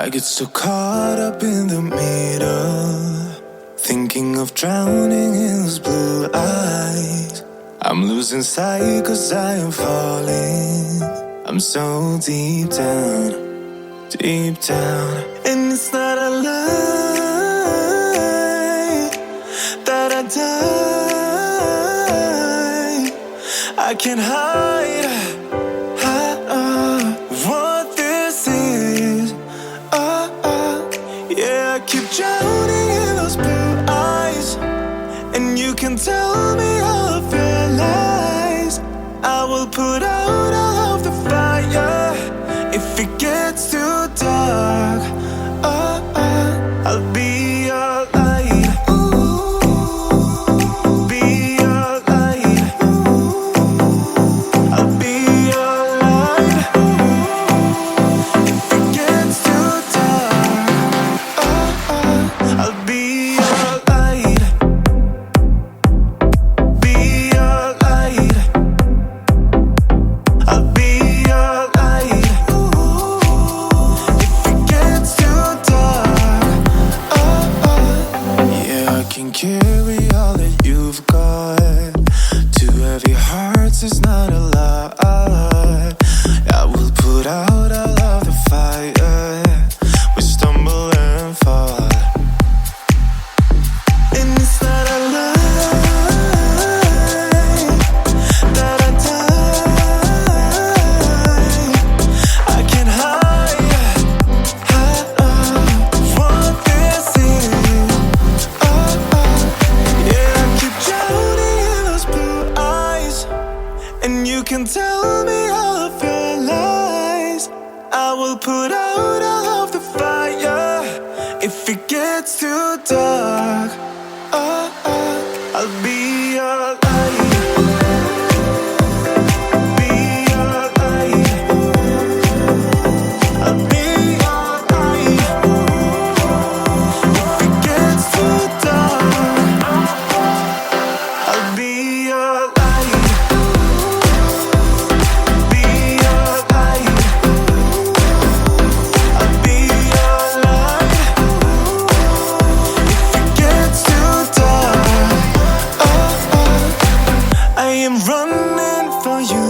I get so caught up in the middle, thinking of drowning in those blue eyes. I'm losing sight 'cause I am falling. I'm so deep down, deep down. And it's not a lie that I die. I can't hide what this is. Yeah, I keep drowning in those blue eyes, and you can tell me all of your lies. I will put out all of the fire if it gets too dark. I'll be your light. Be your light. I'll be your light. If it gets too dark, I'll be your light. Be your light. I'll be your light. If it gets too dark, yeah, I can carry all that you've got. Two heavy hearts is not a lot. I will put out all of the fire. We stumble and fall, and it's not a lie that I die. I can't hide what this is. Yeah, I keep drowning in those blue eyes, and you can tell me all of your lies. I will put out all of the fire if it gets too dark. I'll be your light. Be your light. I'll be your light. If it gets too dark, I'll be your light. Be your light. I'll be your light. If it gets too dark, I am running for you